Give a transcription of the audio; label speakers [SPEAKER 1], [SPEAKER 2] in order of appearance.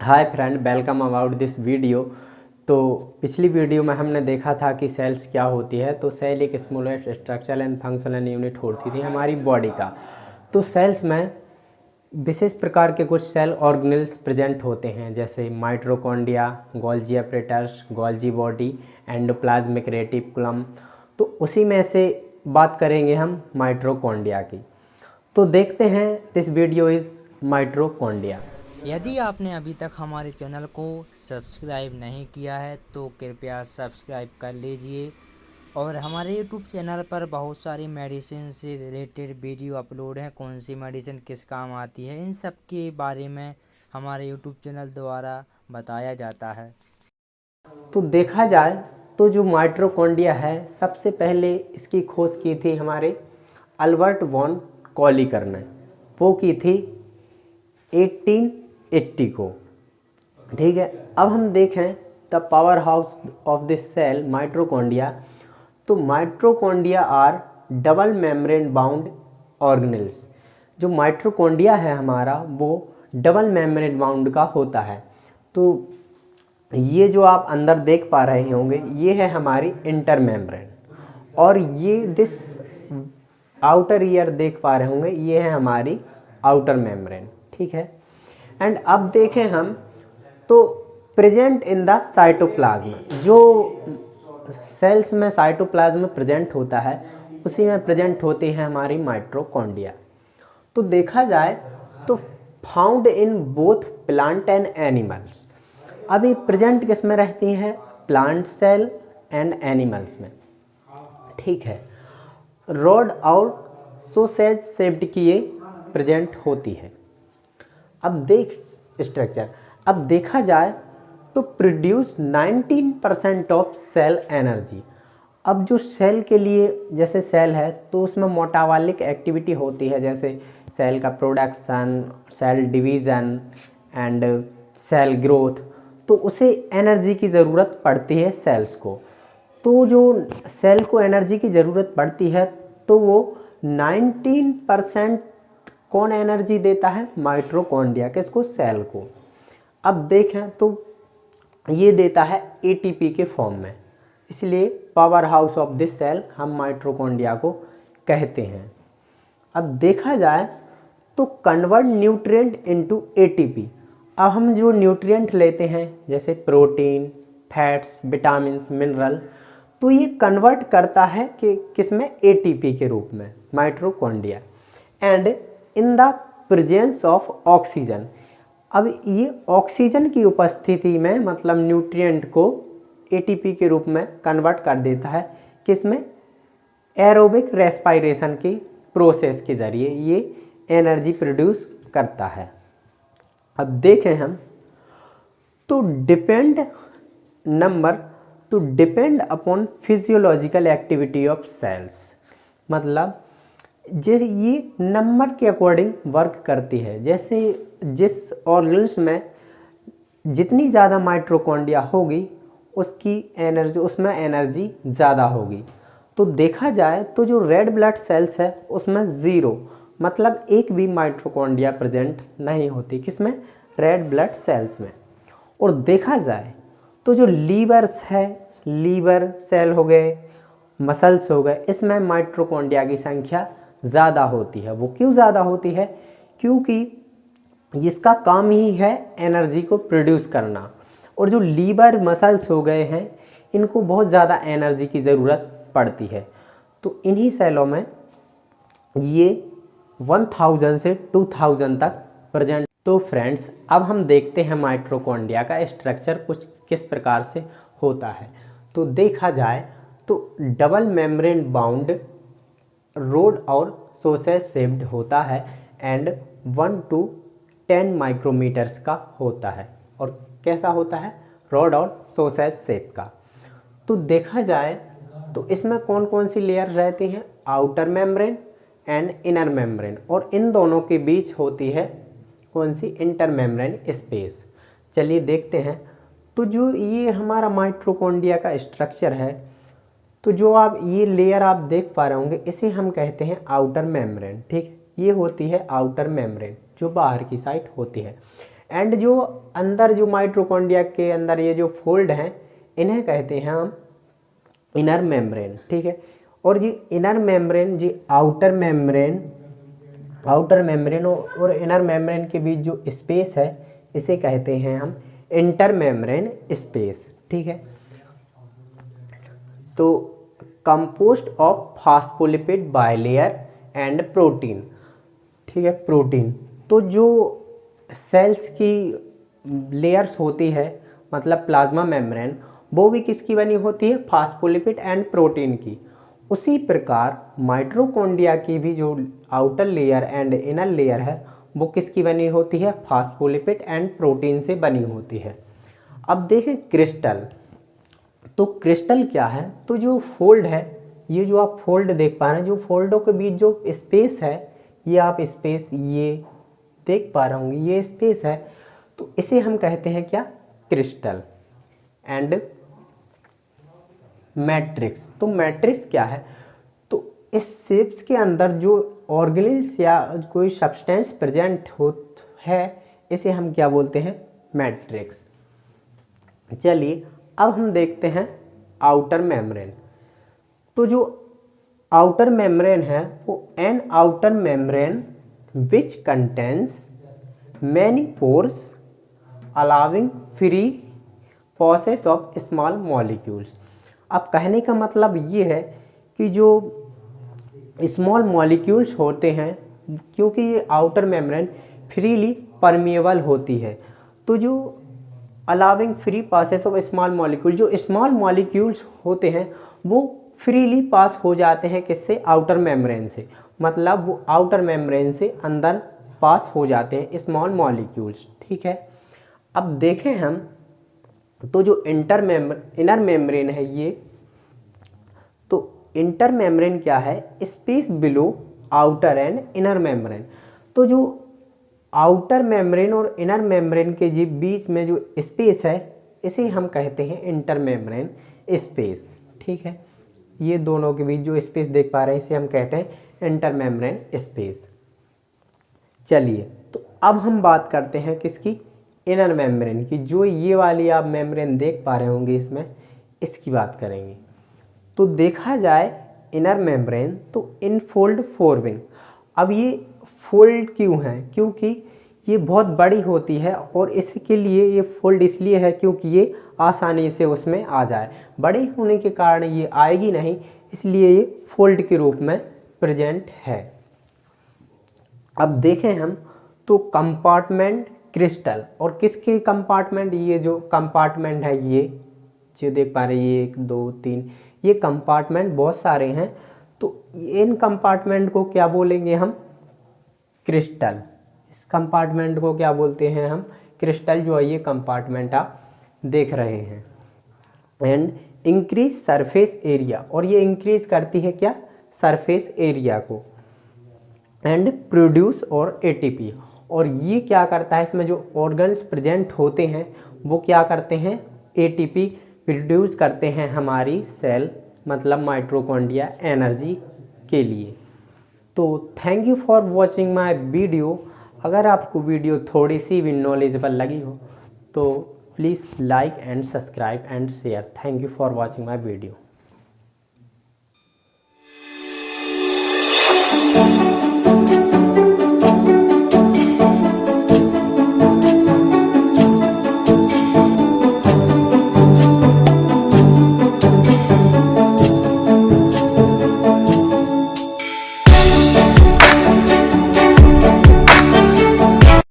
[SPEAKER 1] Hi friend, welcome about this video. तो पिछली video में हमने देखा था कि सेल्स क्या होती है। तो सेल एक small structural and functional unit होती थी हमारी बॉडी का। तो सेल्स में विशेष प्रकार के कुछ सेल ऑर्गेनेल्स प्रेजेंट होते हैं, जैसे mitochondria, Golgi apparatus, Golgi body, endoplasmic reticulum. तो उसी में से बात करेंगे हम माइटोकॉन्ड्रिया की। तो देखते हैं, दिस वीडियो इज़ माइटोकॉन्ड्रिया।
[SPEAKER 2] यदि आपने अभी तक हमारे चैनल को सब्सक्राइब नहीं किया है तो कृपया सब्सक्राइब कर लीजिए। और हमारे यूट्यूब चैनल पर बहुत सारी मेडिसिन से रिलेटेड वीडियो अपलोड हैं। कौन सी मेडिसिन किस काम आती है, इन सब के बारे में हमारे यूट्यूब चैनल द्वारा बताया जाता है।
[SPEAKER 1] तो देखा जाए तो जो माइटोकॉन्ड्रिया है, सबसे पहले इसकी खोज की थी हमारे अल्बर्ट वॉन कॉलीकर ने। वो की थी 1880 को। ठीक है, अब हम देखें the power house of this cell mitochondria. तो mitochondria are double membrane bound organelles. जो माइटोकॉन्ड्रिया है हमारा, वो डबल मेम्ब्रेन बाउंड का होता है। तो ये जो आप अंदर देख पा रहे होंगे, ये है हमारी इंटर मेम्ब्रेन, और ये दिस आउटर ईयर देख पा रहे होंगे, ये है हमारी आउटर मेम्ब्रेन। ठीक है, एंड अब देखें हम तो प्रेजेंट इन द साइटोप्लाज्म, जो सेल्स में साइटोप्लाज्म प्रेजेंट होता है, उसी में प्रेजेंट होती है हमारी माइटोकॉन्ड्रिया। तो देखा जाए तो found in both plant and animals. अभी प्रेजेंट किस में रहती हैं? प्लांट सेल एंड एनिमल्स में। ठीक है, रॉड और सोसेज शेप्ड की ये प्रेजेंट होती है। अब देख स्ट्रक्चर, अब देखा जाए तो प्रोड्यूस 19% ऑफ सेल एनर्जी। अब जो सेल के लिए, जैसे सेल है तो उसमें मेटाबॉलिक एक्टिविटी होती है, जैसे सेल का production, cell division and cell growth. तो उसे एनर्जी की ज़रूरत पड़ती है सेल्स को। तो जो सेल को एनर्जी की ज़रूरत पड़ती है, तो वो 19% कौन एनर्जी देता है? माइटोकॉन्ड्रिया। किसको? सेल को। अब देखें तो ये देता है एटीपी के फॉर्म में, इसलिए power house of this cell हम माइटोकॉन्ड्रिया को कहते हैं। अब देखा जाए तो कन्वर्ट न्यूट्रिएंट इनटू एटीपी। अब हम जो न्यूट्रिएंट लेते हैं, जैसे प्रोटीन, फैट्स, विटामिन्स, मिनरल, तो ये कन्वर्ट करता है कि किसमें? एटीपी के रूप में, mitochondria. And in the presence of oxygen. अब ये ऑक्सीजन की उपस्थिति में, मतलब न्यूट्रिएंट को एटीपी के रूप में कन्वर्ट कर देता है, किसमें? एरोबिक रेस्पिरेशन की प्रोसेस के जरिए ये एनर्जी प्रोड्यूस करता है। अब देखें हम तो depend upon physiological activity of cells. मतलब ये नंबर के अकॉर्डिंग वर्क करती है। जैसे जिस ऑर्गन्स में जितनी ज़्यादा माइटोकॉन्ड्रिया होगी, उसकी एनर्जी, उसमें एनर्जी ज़्यादा होगी। तो देखा जाए तो जो रेड ब्लड सेल्स है उसमें ज़ीरो, मतलब एक भी माइटोकॉन्ड्रिया प्रेजेंट नहीं होती। किसमें? रेड ब्लड सेल्स में। और देखा जाए तो जो लीवर्स है, लीवर सेल हो गए, मसल्स हो गए, इसमें माइटोकॉन्ड्रिया की संख्या ज़्यादा होती है। वो क्यों ज़्यादा होती है? क्योंकि इसका काम ही है एनर्जी को प्रोड्यूस करना। और जो लीवर मसल्स हो गए हैं, इनको बहुत ज़्यादा एनर्जी की ज़रूरत पड़ती है। तो इन्हीं सेलों में ये 1000 से 2000 तक प्रेजेंट। तो फ्रेंड्स, अब हम देखते हैं माइटोकॉन्ड्रिया का स्ट्रक्चर कुछ किस प्रकार से होता है। तो देखा जाए तो डबल मेम्ब्रेन बाउंड रोड और सोसेज शेप्ड होता है एंड 1 to 10 माइक्रोमीटर्स का होता है। और कैसा होता है? रॉड और सोसेज शेप का। तो देखा जाए तो इसमें कौन कौन सी लेयर रहती हैं? Outer membrane and inner membrane, और इन दोनों के बीच होती है कौन सी? Inter membrane space. चलिए देखते हैं। तो जो ये हमारा माइटोकॉन्ड्रिया का स्ट्रक्चर है, तो जो आप ये लेयर आप देख पा रहे होंगे, इसे हम कहते हैं आउटर मेम्ब्रेन। ठीक, ये होती है आउटर मेम्ब्रेन, जो बाहर की साइड होती है। एंड जो अंदर जो माइटोकॉन्ड्रिया के अंदर ये जो फोल्ड हैं इन्हें कहते हैं हम इनर मेम्ब्रेन, ठीक है। और ये इनर मेम्ब्रेन, जी आउटर मेम्ब्रेन और इनर मेम्ब्रेन के बीच जो स्पेस है इसे कहते हैं हम इंटर मेम्ब्रेन स्पेस, ठीक है। तो compost of phospholipid bilayer and protein, ठीक है, प्रोटीन। तो जो सेल्स की लेयर्स होती है मतलब प्लाज्मा मेम्ब्रेन, वो भी किसकी बनी होती है, फास्फोलिपिड एंड प्रोटीन की। उसी प्रकार माइटोकॉन्ड्रिया की भी जो outer layer and inner layer है वो किसकी बनी होती है, फास्फोलिपिड एंड प्रोटीन से बनी होती है। अब देखें क्रिस्टल, तो क्रिस्टल क्या है, तो जो फोल्ड है, ये जो आप फोल्ड देख पा रहे हैं, जो फोल्डों के बीच जो स्पेस है, ये आप स्पेस ये देख पा रहे होंगे, ये स्पेस है, तो इसे हम कहते हैं क्या, क्रिस्टल। एंड मैट्रिक्स, तो मैट्रिक्स क्या है, तो इस शेप्स के अंदर जो ऑर्गेनेल्स या कोई सब्सटेंस प्रेजेंट हो है इसे हम क्या बोलते हैं, मैट्रिक्स। चलिए अब हम देखते हैं आउटर मेम्ब्रेन। तो जो आउटर मेम्ब्रेन है वो an outer membrane which contains many pores allowing free process of small molecules. अब कहने का मतलब ये है कि जो स्मॉल मॉलिक्यूल्स होते हैं, क्योंकि ये आउटर मेम्ब्रेन फ्रीली परमिएबल होती है, तो जो allowing free passes of small molecule, जो स्मॉल मॉलिक्यूल्स होते हैं वो फ्रीली पास हो जाते हैं किससे, आउटर मेम्ब्रेन से, मतलब वो आउटर मेम्ब्रेन से अंदर पास हो जाते हैं स्मॉल मॉलिक्यूल्स, ठीक है। अब देखें हम, तो जो इनर मेम्ब्रेन है ये, तो इंटर मेम्ब्रेन क्या है, space below outer and inner membrane. तो जो आउटर मेम्ब्रेन और इनर मेम्ब्रेन के जी बीच में जो स्पेस है इसे हम कहते हैं इंटर मेम्ब्रेन स्पेस, ठीक है। ये दोनों के बीच जो स्पेस देख पा रहे हैं इसे हम कहते हैं इंटर मेम्ब्रेन स्पेस। चलिए तो अब हम बात करते हैं किसकी, इनर मेम्ब्रेन की। जो ये वाली आप मेम्ब्रेन देख पा रहे होंगे इसमें, इसकी बात करेंगे। तो देखा जाए इनर मेम्ब्रेन तो इनफोल्ड फॉर्मिंग। अब ये फोल्ड क्यों है, क्योंकि ये बहुत बड़ी होती है और इसके लिए ये फोल्ड इसलिए है क्योंकि ये आसानी से उसमें आ जाए। बड़ी होने के कारण ये आएगी नहीं, इसलिए ये फोल्ड के रूप में प्रेजेंट है। अब देखें हम, तो कंपार्टमेंट क्रिस्टल, और किसके कंपार्टमेंट, ये जो कंपार्टमेंट है ये जो देख पा रहे हैं, ये 1 2 3, ये कंपार्टमेंट बहुत सारे हैं। तो इन कंपार्टमेंट को क्या बोलेंगे हम, क्रिस्टल। इस कंपार्टमेंट को क्या बोलते हैं हम, क्रिस्टल। जो है ये कंपार्टमेंट आप देख रहे हैं। एंड इंक्रीज सरफेस एरिया, और ये इंक्रीज करती है क्या, सरफेस एरिया को। एंड प्रोड्यूस और एटीपी, और ये क्या करता है, इसमें जो ऑर्गन्स प्रेजेंट होते हैं वो क्या करते हैं, एटीपी प्रोड्यूस करते हैं हमारी सेल मतलब माइटोकॉन्ड्रिया एनर्जी के लिए। तो thank you for watching my video. अगर आपको वीडियो थोड़ी सी भी नॉलेजेबल लगी हो तो please like and subscribe and share. Thank you for watching my video.